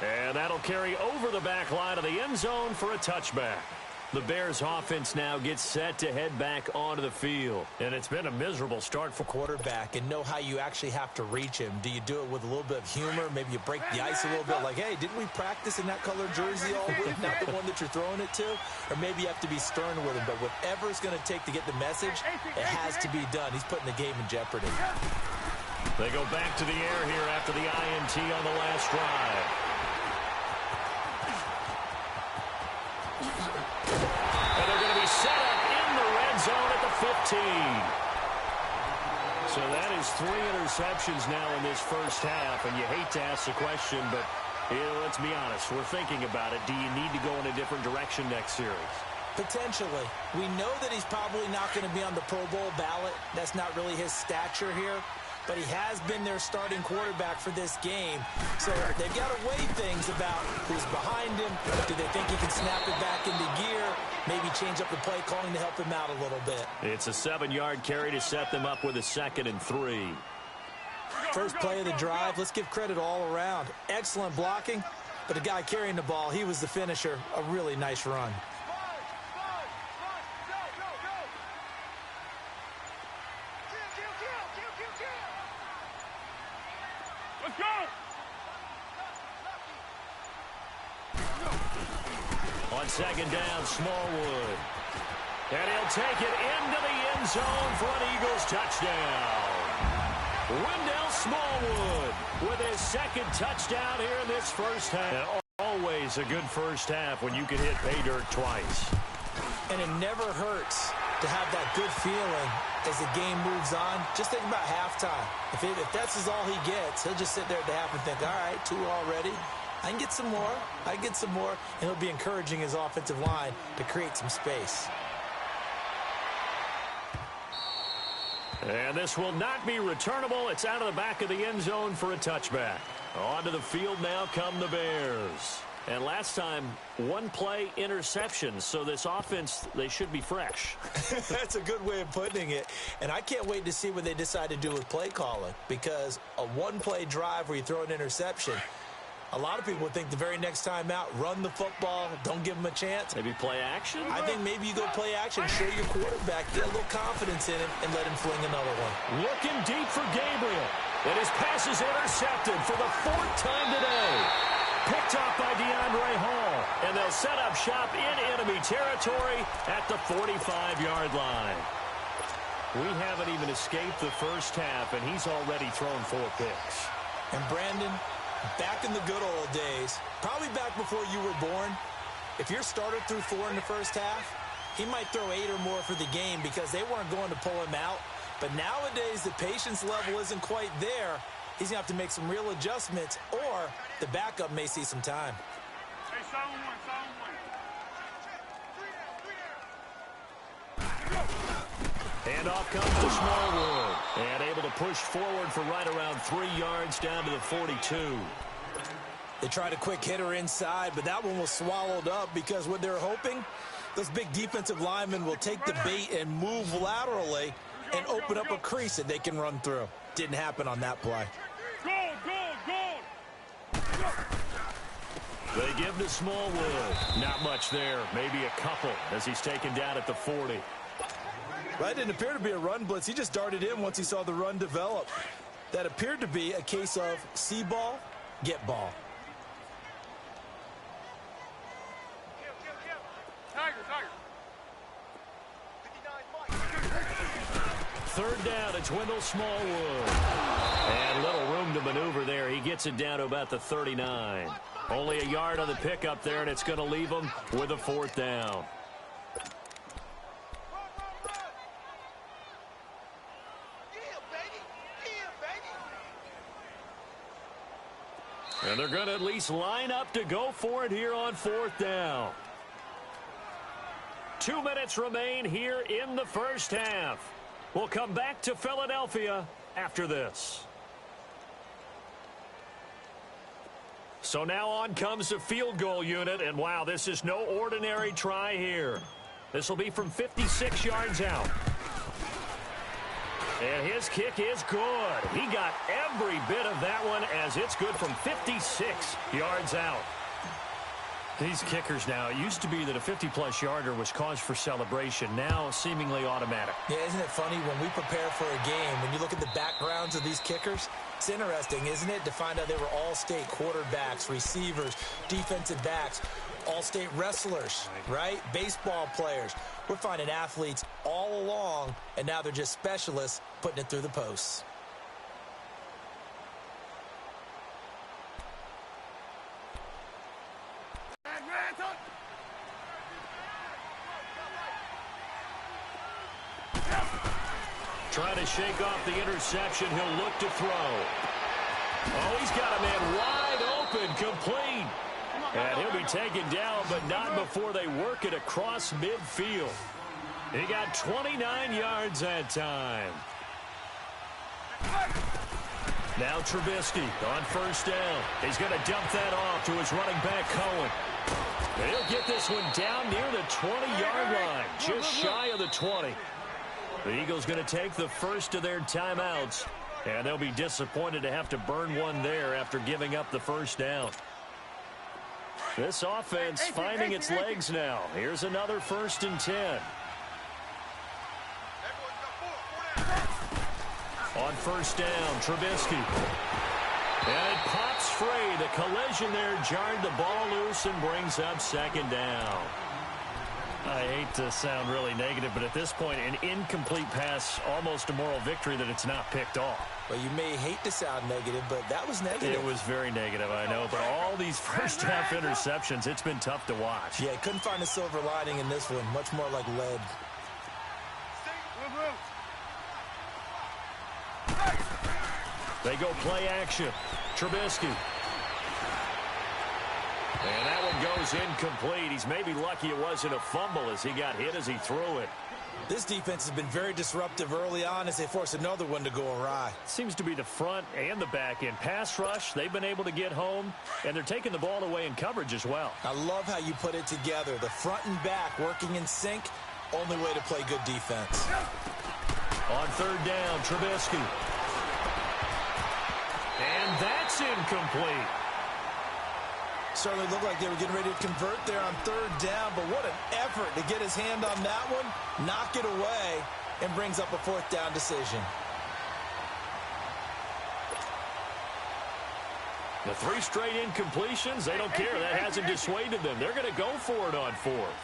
And that'll carry over the back line of the end zone for a touchback. The Bears offense now gets set to head back onto the field. And it's been a miserable start for quarterback and know how you actually have to reach him. Do you do it with a little bit of humor? Maybe you break the ice a little bit like, hey, didn't we practice in that color jersey all week? Not the one that you're throwing it to? Or maybe you have to be stern with him. But whatever it's going to take to get the message, it has to be done. He's putting the game in jeopardy. They go back to the air here after the INT on the last drive. And they're going to be set up in the red zone at the 15. So that is 3 interceptions now in this first half. And you hate to ask the question, but let's be honest. We're thinking about it. Do you need to go in a different direction next series? Potentially. We know that he's probably not going to be on the Pro Bowl ballot. That's not really his stature here. But he has been their starting quarterback for this game. So they've got to weigh things about who's behind him. Do they think he can snap it back into gear? Maybe change up the play calling to help him out a little bit. It's a 7-yard carry to set them up with a 2nd and 3. First play of the drive. Let's give credit all around. Excellent blocking. But the guy carrying the ball, he was the finisher. A really nice run. On 2nd down, Smallwood. And he'll take it into the end zone for an Eagles touchdown. Wendell Smallwood with his 2nd touchdown here in this first half. And always a good first half when you can hit pay dirt twice. And it never hurts to have that good feeling as the game moves on. Just think about halftime. If that's all he gets, he'll just sit there at the half and think, all right, 2 already. I can get some more. I can get some more. And he'll be encouraging his offensive line to create some space. And this will not be returnable. It's out of the back of the end zone for a touchback. Onto the field now come the Bears. And last time, 1-play interception. So this offense, they should be fresh. That's a good way of putting it. And I can't wait to see what they decide to do with play calling. Because a 1-play drive where you throw an interception, a lot of people would think the very next time out, run the football, don't give him a chance. Maybe play action? I think maybe you go play action, show your quarterback, get a little confidence in him, and let him fling another one. Looking deep for Gabriel. And his pass is intercepted for the 4th time today. Picked off by DeAndre Hall. And they'll set up shop in enemy territory at the 45-yard line. We haven't even escaped the first half, and he's already thrown 4 picks. And Brandon, back in the good old days, probably back before you were born, if your starter threw 4 in the first half, he might throw 8 or more for the game because they weren't going to pull him out. But nowadays, the patience level isn't quite there. He's going to have to make some real adjustments, or the backup may see some time. Hey, someone. Handoff comes to Smallwood. And able to push forward for right around 3 yards down to the 42. They tried a quick hitter inside, but that one was swallowed up because what they're hoping, those big defensive linemen will take the bait and move laterally and open up a crease that they can run through. Didn't happen on that play. They give to Smallwood. Not much there. Maybe a couple as he's taken down at the 40. That didn't appear to be a run blitz. He just darted in once he saw the run develop. That appeared to be a case of see ball, get ball. Tiger. 3rd down, it's Wendell Smallwood. And little room to maneuver there. He gets it down to about the 39. Only a yard on the pickup there, and it's going to leave him with a 4th down. And they're going to at least line up to go for it here on 4th down. 2 minutes remain here in the first half. We'll come back to Philadelphia after this. So now on comes the field goal unit, and wow, this is no ordinary try here. This will be from 56 yards out. And his kick is good. He got every bit of that one as it's good from 56 yards out. These kickers now, it used to be that a 50-plus yarder was cause for celebration. Now, seemingly automatic. Yeah, isn't it funny when we prepare for a game, when you look at the backgrounds of these kickers, it's interesting, isn't it, to find out they were all-state quarterbacks, receivers, defensive backs, all-state wrestlers, right? Baseball players. We're finding athletes all along, and now they're just specialists putting it through the posts. Trying to shake off the interception. He'll look to throw. Oh, he's got a man wide open, complete. And he'll be taken down, but not before they work it across midfield. He got 29 yards that time. Now Trubisky on first down. He's going to dump that off to his running back, Cohen. He'll get this one down near the 20-yard line, just shy of the 20. The Eagles going to take the first of their timeouts, and they'll be disappointed to have to burn one there after giving up the first down. This offense finding its legs now. Here's another 1st and 10. On first down, Trubisky. And it pops free. The collision there jarred the ball loose and brings up 2nd down. I hate to sound really negative, but at this point, an incomplete pass, almost a moral victory that it's not picked off. Well, you may hate to sound negative, but that was negative. It was very negative, I know. But all these first-half interceptions, it's been tough to watch. Yeah, couldn't find a silver lining in this one. Much more like lead. They go play action. Trubisky. And that one goes incomplete. He's maybe lucky it wasn't a fumble as he got hit as he threw it. This defense has been very disruptive early on as they force another one to go awry. Seems to be the front and the back end. Pass rush, they've been able to get home, and they're taking the ball away in coverage as well. I love how you put it together. The front and back working in sync, only way to play good defense. On 3rd down, Trubisky. And that's incomplete. Certainly looked like they were getting ready to convert there on 3rd down, but what an effort to get his hand on that one, knock it away, and brings up a 4th down decision. The 3 straight incompletions, they don't care. That hasn't dissuaded them. They're going to go for it on 4th.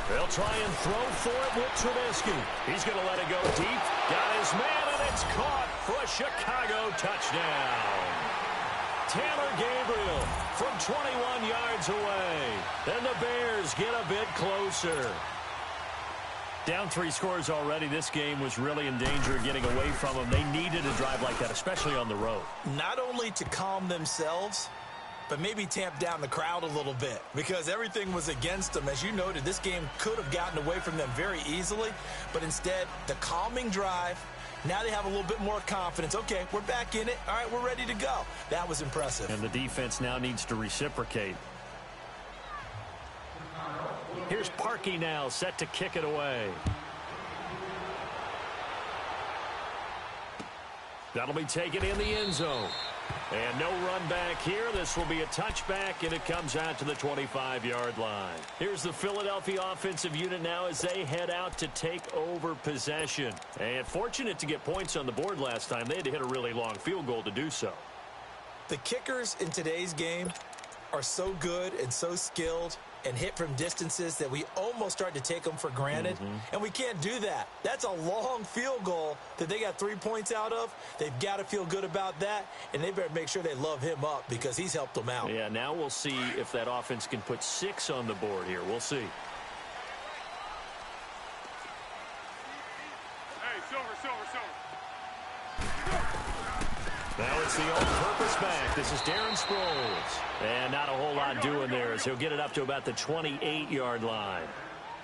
They'll try and throw for it with Trubisky. He's going to let it go deep. Got his man, and it's caught for a Chicago touchdown. Tanner Gabriel from 21 yards away. And the Bears get a bit closer. Down 3 scores already. This game was really in danger of getting away from them. They needed a drive like that, especially on the road. Not only to calm themselves, but maybe tamp down the crowd a little bit because everything was against them. As you noted, this game could have gotten away from them very easily, but instead, the calming drive. Now they have a little bit more confidence. Okay, we're back in it. All right, we're ready to go. That was impressive. And the defense now needs to reciprocate. Here's Parkey now, set to kick it away. That'll be taken in the end zone. And no run back here. This will be a touchback, and it comes out to the 25-yard line. Here's the Philadelphia offensive unit now as they head out to take over possession. And fortunate to get points on the board last time. They had to hit a really long field goal to do so. The kickers in today's game are so good and so skilled and hit from distances that we almost start to take them for granted. And we can't do that. That's a long field goal that they got 3 points out of. They've got to feel good about that, and they better make sure they love him up because he's helped them out. Yeah, now we'll see if that offense can put 6 on the board here. We'll see. Hey, silver. Now it's the all-purpose back. This is Darren Sproles. And not a whole lot doing there as he'll get it up to about the 28-yard line.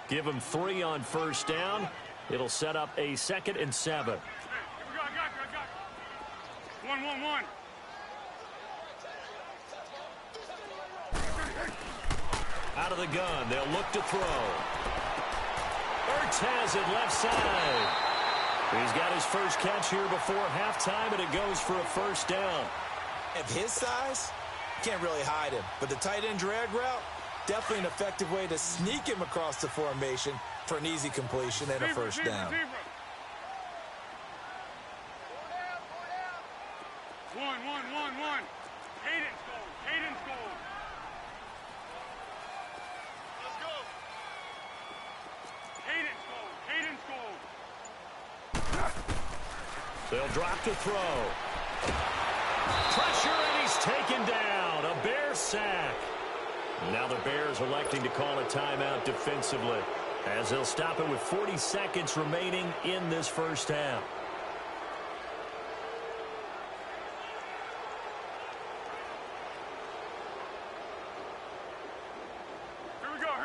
Give him 3 on first down. It'll set up a 2nd and 7. Hey, I got you. 1-1-1. Out of the gun, they'll look to throw. Ertz has it left side. He's got his first catch here before halftime, and it goes for a first down. Of his size, can't really hide him. But the tight end drag route, definitely an effective way to sneak him across the formation for an easy completion and a first down. One. Cadence goal. Let's go. Cadence goal. They'll drop the throw. Pressure, and he's taken down. A Bear sack. Now the Bears electing to call a timeout defensively, as they'll stop it with 40 seconds remaining in this first half.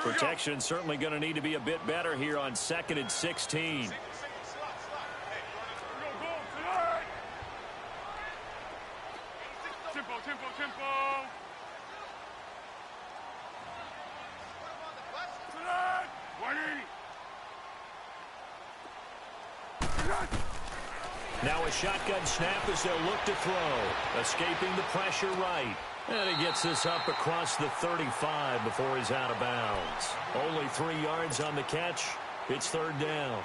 Protection certainly going to need to be a bit better here on 2nd and 16. Tempo. 180. Now a shotgun snap as they'll look to throw. Escaping the pressure right. And he gets this up across the 35 before he's out of bounds. Only 3 yards on the catch. It's third down.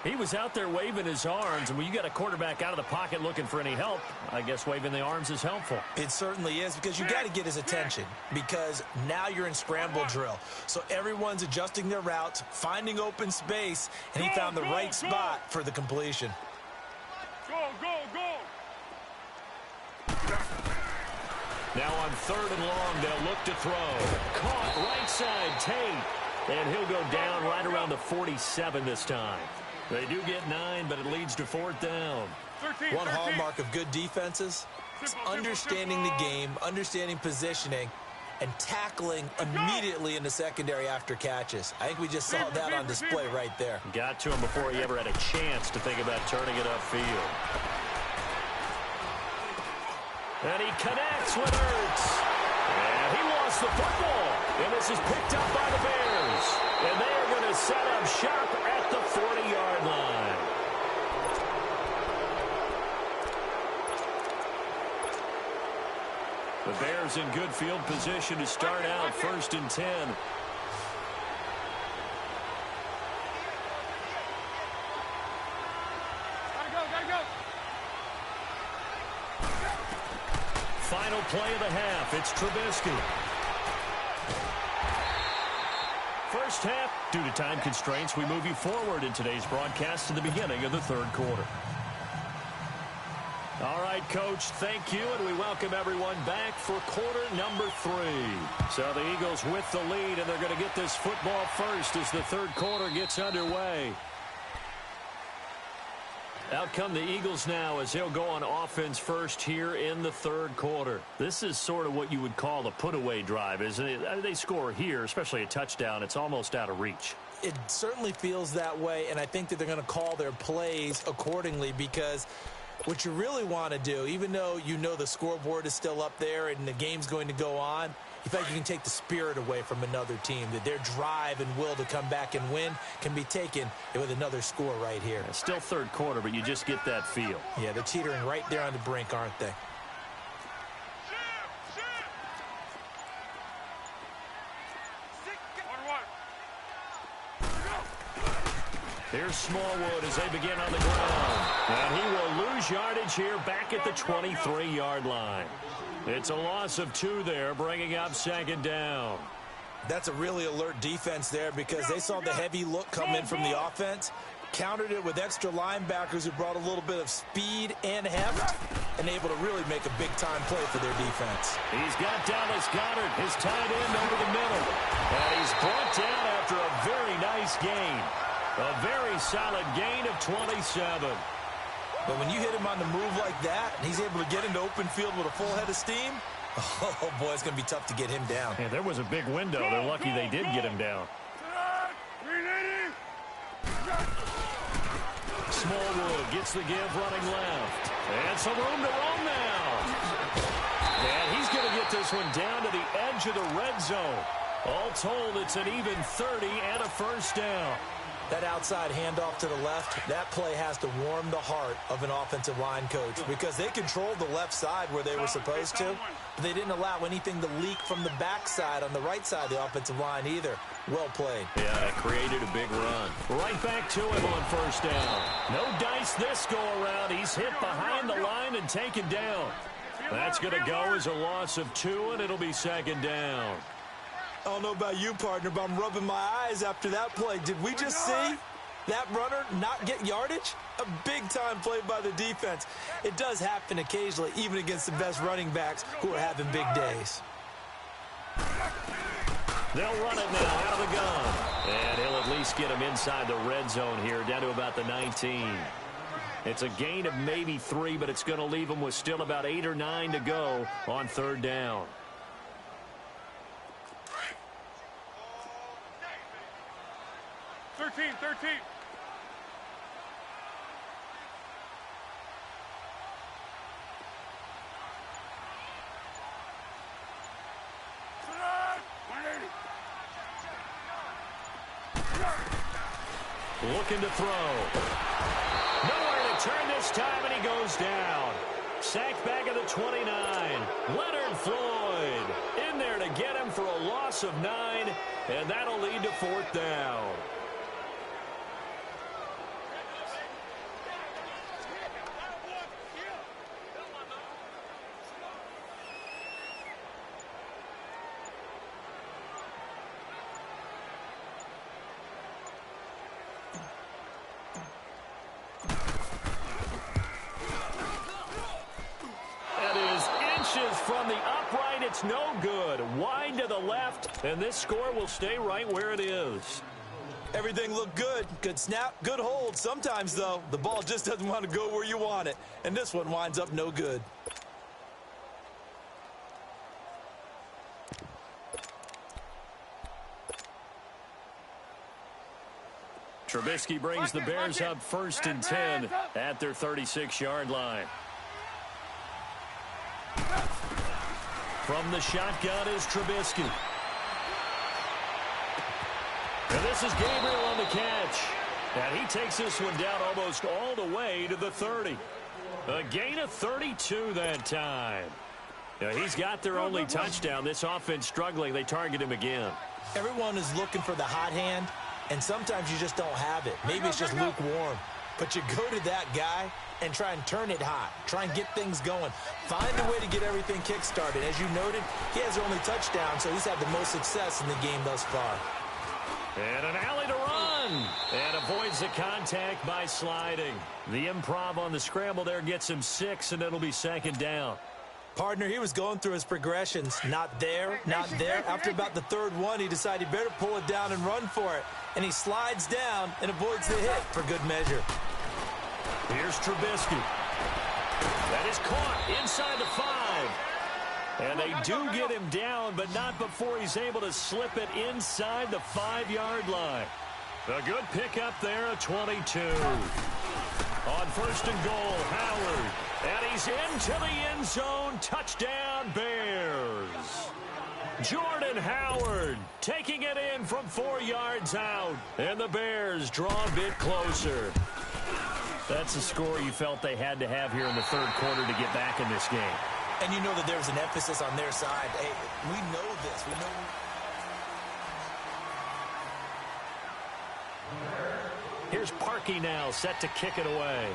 He was out there waving his arms, and when you got a quarterback out of the pocket looking for any help, I guess waving the arms is helpful. It certainly is, because you got to get his attention, because now you're in scramble drill. So everyone's adjusting their routes, finding open space, and he found the right spot for the completion. Go. Now on 3rd and long, they'll look to throw. Caught right side, Tate. And he'll go down right around the 47 this time. They do get 9, but it leads to 4th down. 13. One hallmark of good defenses is understanding the game, understanding positioning, and tackling immediately in the secondary after catches. I think we just saw that on display right there. Got to him before he ever had a chance to think about turning it upfield. And he connects with Ertz. And he lost the football. And this is picked up by the Bears. And they are going to set up shop at the 40-yard line. The Bears in good field position to start out 1st and 10. Gotta go. Final play of the half. It's Trubisky. First half, due to time constraints, we move you forward in today's broadcast to the beginning of the 3rd quarter. All right, Coach, thank you, and we welcome everyone back for quarter number 3. So the Eagles with the lead, and they're going to get this football first as the 3rd quarter gets underway. Out come the Eagles now as they'll go on offense first here in the 3rd quarter. This is sort of what you would call a put-away drive, isn't it? They score here, especially a touchdown. It's almost out of reach. It certainly feels that way, and I think that they're going to call their plays accordingly, because what you really want to do, even though you know the scoreboard is still up there and the game's going to go on, in fact, you can take the spirit away from another team, that their drive and will to come back and win can be taken with another score right here. It's still 3rd quarter, but you just get that feel. Yeah, they're teetering right there on the brink, aren't they? Here's Smallwood as they begin on the ground. And he will lose yardage here back at the 23-yard line. It's a loss of 2 there, bringing up 2nd down. That's a really alert defense there, because they saw the heavy look come in from the offense, countered it with extra linebackers who brought a little bit of speed and heft, and able to really make a big-time play for their defense. He's got Dallas Goedert, his tight end, over the middle. And he's brought down after a very nice gain. A very solid gain of 27. But when you hit him on the move like that, and he's able to get into open field with a full head of steam, oh, boy, it's going to be tough to get him down. Yeah, there was a big window. They're lucky they did get him down. Smallwood gets the give running left. And some room to roam now. And he's going to get this one down to the edge of the red zone. All told, it's an even 30 and a first down. That outside handoff to the left, that play has to warm the heart of an offensive line coach because they controlled the left side where they were supposed to, but they didn't allow anything to leak from the backside on the right side of the offensive line either. Well played. Yeah, it created a big run. Right back to him on first down. No dice this go-around. He's hit behind the line and taken down. That's going to go as a loss of 2, and it'll be second down. I don't know about you, partner, but I'm rubbing my eyes after that play. Did we just see that runner not get yardage? A big-time play by the defense. It does happen occasionally, even against the best running backs who are having big days. They'll run it now out of the gun. And he'll at least get him inside the red zone here, down to about the 19. It's a gain of maybe 3, but it's going to leave him with still about 8 or 9 to go on third down. Thirteen. Looking to throw. Nowhere to turn this time, and he goes down. Sacked back at the 29. Leonard Floyd in there to get him for a loss of 9, and that'll lead to fourth down. From the upright, it's no good. Wide to the left, and this score will stay right where it is. Everything looked good. Good snap, good hold. Sometimes, though, the ball just doesn't want to go where you want it, and this one winds up no good. Trubisky brings the Bears up 1st and 10 at their 36-yard line. From the shotgun is Trubisky. And this is Gabriel on the catch. And he takes this one down almost all the way to the 30. A gain of 32 that time. Now, he's got their only touchdown. This offense struggling. They target him again. Everyone is looking for the hot hand, and sometimes you just don't have it. Maybe it's just lukewarm. But you go to that guy and try and turn it hot. Try and get things going. Find a way to get everything kick-started. As you noted, he has the only touchdown, so he's had the most success in the game thus far. And an alley to run. And avoids the contact by sliding. The improv on the scramble there gets him 6, and it'll be second down. Partner, he was going through his progressions. Not there, not there. After about the third one, he decided he better pull it down and run for it. And he slides down and avoids the hit for good measure. Here's Trubisky. That is caught inside the 5. And they do get him down, but not before he's able to slip it inside the 5-yard line. A good pickup there at 22. On 1st and goal, Howard. And he's into the end zone. Touchdown, Bears. Jordan Howard taking it in from 4 yards out. And the Bears draw a bit closer. That's a score you felt they had to have here in the third quarter to get back in this game. And you know that there's an emphasis on their side. Hey, we know this. We know. Here's Parkey now, set to kick it away.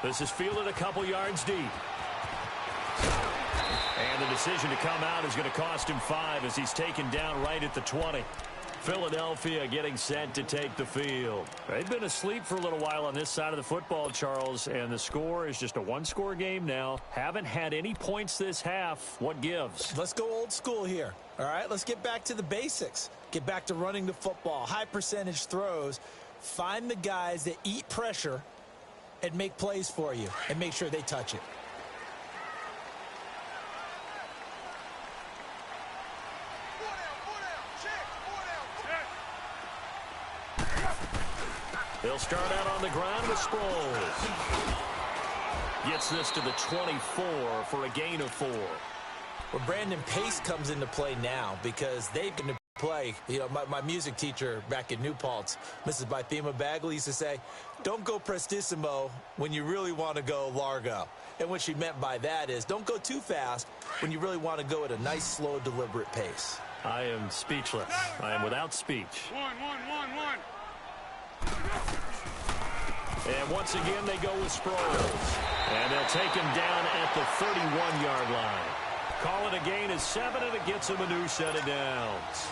This is fielded a couple yards deep. And the decision to come out is going to cost him 5 as he's taken down right at the 20. Philadelphia getting set to take the field. They've been asleep for a little while on this side of the football, Charles, and the score is just a one-score game now. Haven't had any points this half. What gives? Let's go old school here. All right, let's get back to the basics. Get back to running the football, high percentage throws. Find the guys that eat pressure and make plays for you and make sure they touch it. They'll start out on the ground with Sproles. Gets this to the 24 for a gain of 4. Well, Brandon, pace comes into play now because they've been play. You know, my music teacher back in New Paltz, Mrs. Bythema Bagley, used to say, don't go prestissimo when you really want to go largo. And what she meant by that is don't go too fast when you really want to go at a nice, slow, deliberate pace. I am speechless. I am without speech. One. And once again, they go with Sproles. And they'll take him down at the 31-yard line. Call it a gain of 7, and it gets him a new set of downs.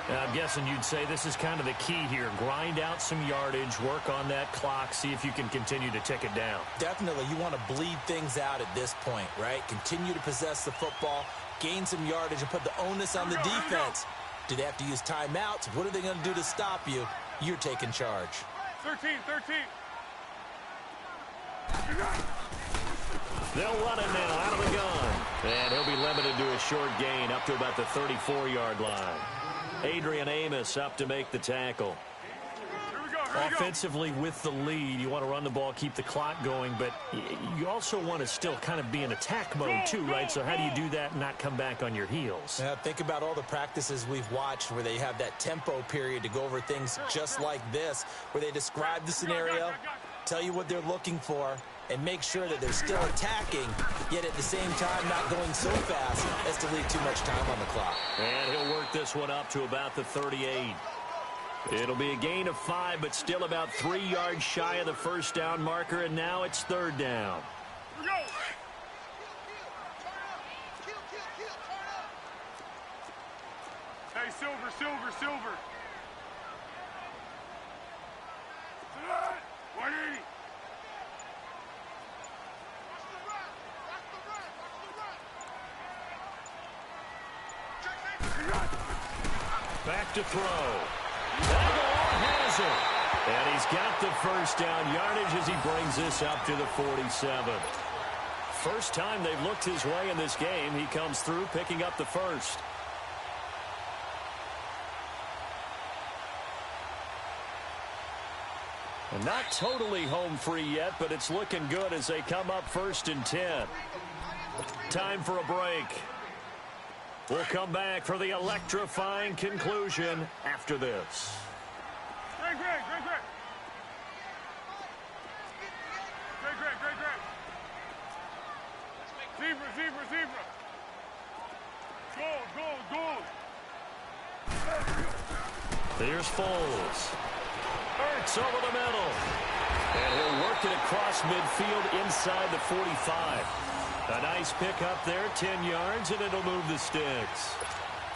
Now, I'm guessing you'd say this is kind of the key here. Grind out some yardage, work on that clock, see if you can continue to tick it down. Definitely. You want to bleed things out at this point, right? Continue to possess the football, gain some yardage, and put the onus on the defense. Do they have to use timeouts? What are they going to do to stop you? You're taking charge. 13. They'll run it now out of the gun. And he'll be limited to a short gain up to about the 34-yard line. Adrian Amos up to make the tackle. Offensively with the lead, you want to run the ball, keep the clock going, but you also want to still kind of be in attack mode too, right? So how do you do that and not come back on your heels? Now, think about all the practices we've watched where they have that tempo period to go over things just like this, where they describe the scenario, tell you what they're looking for, and make sure that they're still attacking, yet at the same time not going so fast as to leave too much time on the clock. And he'll work this one up to about the 38. It'll be a gain of 5, but still about 3 yards shy of the first down marker, and now it's 3rd down. Hey, Silver. 180. Back to throw. Aguilar has it. And he's got the first down yardage as he brings this up to the 47. First time they've looked his way in this game. He comes through picking up the first. And not totally home free yet, but it's looking good as they come up 1st and 10. Time for a break. We'll come back for the electrifying conclusion after this. Great. Zebra. Goal. Here's Foles. Ertz over the middle. And he'll work it across midfield inside the 45. A nice pick up there, 10 yards, and it'll move the sticks.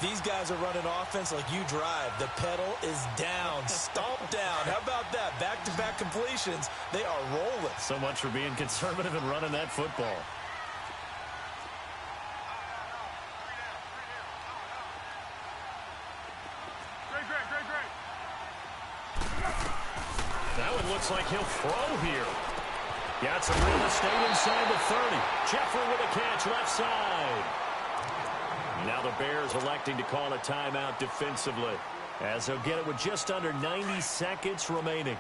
These guys are running offense like you drive. The pedal is down, stomped down. How about that? Back-to-back completions. They are rolling. So much for being conservative and running that football. Great. That one looks like he'll throw here. Got some real estate inside the 30. Jeffrey with a catch left side. Now the Bears electing to call a timeout defensively, as they'll get it with just under 90 seconds remaining.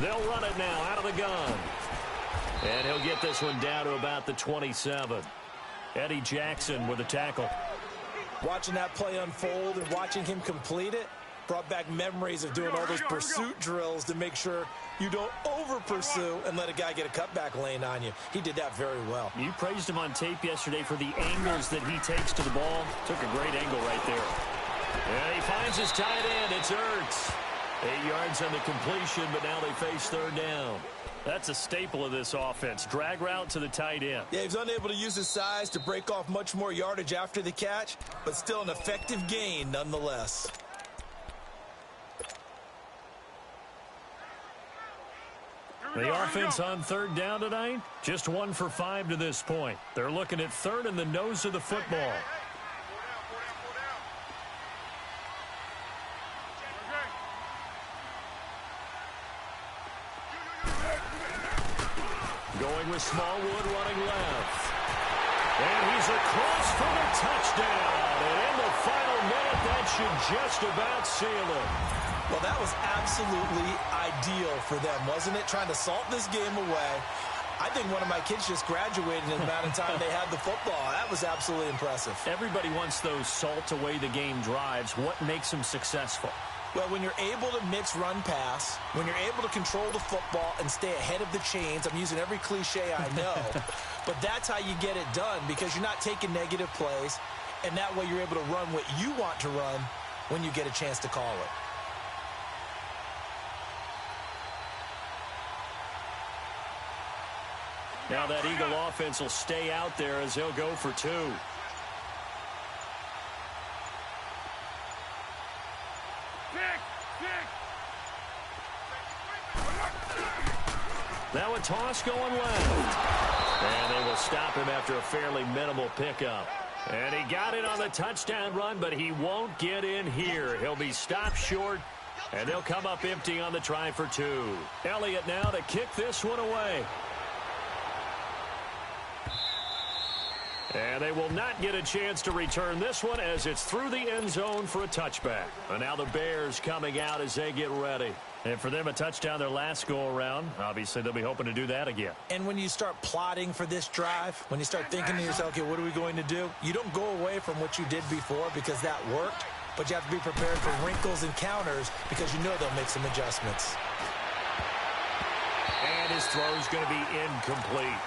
They'll run it now out of the gun. And he'll get this one down to about the 27. Eddie Jackson with a tackle. Watching that play unfold and watching him complete it brought back memories of doing all those pursuit drills to make sure you don't over-pursue and let a guy get a cutback lane on you. He did that very well. You praised him on tape yesterday for the angles that he takes to the ball. Took a great angle right there. And he finds his tight end. It's Ertz. 8 yards on the completion, but now they face 3rd down. That's a staple of this offense. Drag route to the tight end. Yeah, he's unable to use his size to break off much more yardage after the catch, but still an effective gain nonetheless. The offense on third down tonight, just 1 for 5 to this point. They're looking at third and the nose of the football. Going with Smallwood running left. And he's across for the touchdown. And in the final minute, that should just about seal it. Well, that was absolutely ideal for them, wasn't it? Trying to salt this game away. I think one of my kids just graduated in the amount of time they had the football. That was absolutely impressive. Everybody wants those salt away the game drives. What makes them successful? Well, when you're able to mix run pass, when you're able to control the football and stay ahead of the chains, I'm using every cliche I know, but that's how you get it done because you're not taking negative plays, and that way you're able to run what you want to run when you get a chance to call it. Now that Eagle offense will stay out there as they'll go for 2. Now a toss going left. And they will stop him after a fairly minimal pickup. And he got it on the touchdown run, but he won't get in here. He'll be stopped short, and they'll come up empty on the try for 2. Elliott now to kick this one away. And they will not get a chance to return this one as it's through the end zone for a touchback. And now the Bears coming out as they get ready. And for them, a touchdown their last go-around. Obviously, they'll be hoping to do that again. And when you start plotting for this drive, when you start thinking to yourself, okay, what are we going to do? You don't go away from what you did before because that worked, but you have to be prepared for wrinkles and counters because you know they'll make some adjustments. And his throw is going to be incomplete.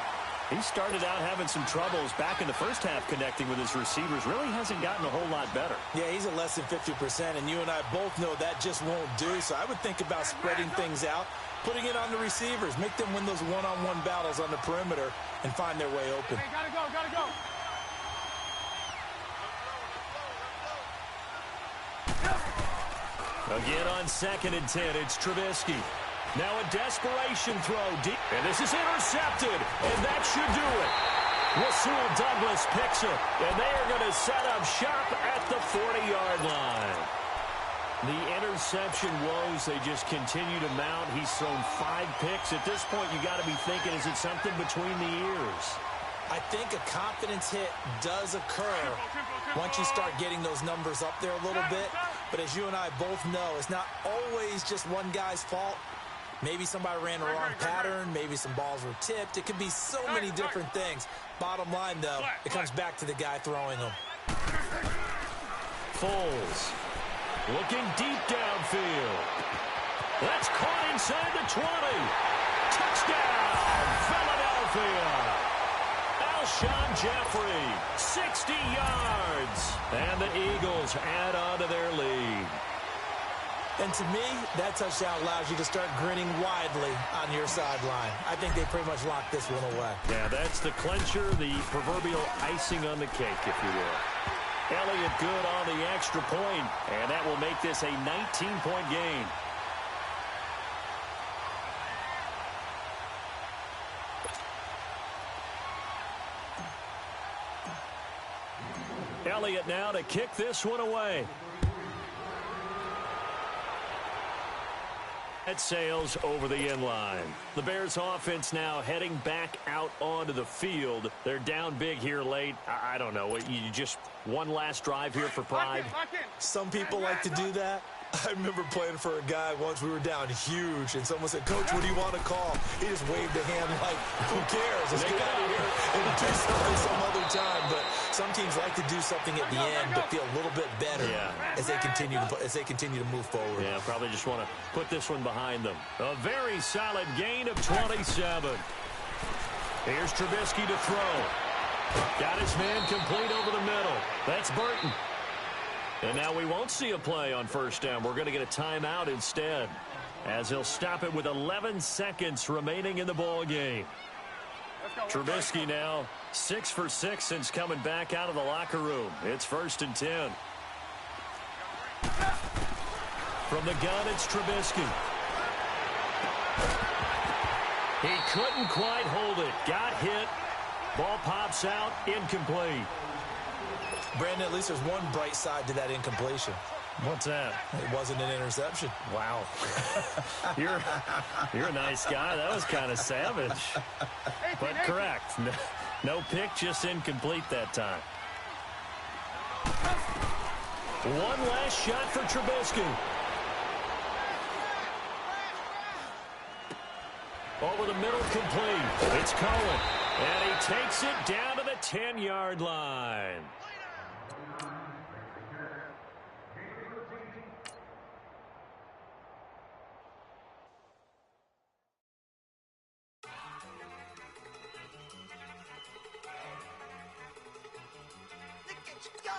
He started out having some troubles back in the first half connecting with his receivers. Really hasn't gotten a whole lot better. Yeah, he's at less than 50%, and you and I both know that just won't do. So I would think about spreading things out, putting it on the receivers, make them win those one-on-one battles on the perimeter and find their way open. Hey, gotta go. Again on 2nd and 10, it's Trubisky. Now a desperation throw deep. And this is intercepted. And that should do it. Rasul Douglas picks it. And they are going to set up shop at the 40-yard line. The interception woes, they just continue to mount. He's thrown 5 picks. At this point, you got to be thinking, is it something between the ears? I think a confidence hit does occur once you start getting those numbers up there a little bit. But as you and I both know, it's not always just one guy's fault. Maybe somebody ran the wrong pattern. Maybe some balls were tipped. It could be so many different things. Bottom line, though, it comes back to the guy throwing them. Foles looking deep downfield. That's caught inside the 20. Touchdown, Philadelphia. Alshon Jeffrey, 60 yards. And the Eagles add on to their lead. And to me, that touchdown allows you to start grinning widely on your sideline. I think they pretty much locked this one away. Yeah, that's the clincher, the proverbial icing on the cake, if you will. Elliott good on the extra point, and that will make this a 19-point game. Elliott now to kick this one away. That sails over the end line. The Bears offense now heading back out onto the field. They're down big here late. I don't know. You just one last drive here for pride. Some people like to do that. I remember playing for a guy once. We were down huge, and someone said, "Coach, what do you want to call?" He just waved a hand like, "Who cares? Let's get out of here and do something some other time." But some teams like to do something at the end, but feel a little bit better as they continue to move forward. Yeah, probably just want to put this one behind them. A very solid gain of 27. Here's Trubisky to throw. Got his man complete over the middle. That's Burton. And now we won't see a play on first down. We're going to get a timeout instead, as he'll stop it with 11 seconds remaining in the ball game. Trubisky now 6 for 6 since coming back out of the locker room. It's 1st and 10. From the gun, it's Trubisky. He couldn't quite hold it. Got hit. Ball pops out. Incomplete. Brandon, at least there's one bright side to that incompletion. What's that? It wasn't an interception. Wow. You're a nice guy. That was kind of savage. But correct. No pick, just incomplete that time. One last shot for Trubisky. Over the middle, complete. It's Cohen. And he takes it down to the 10-yard line. Look at you go.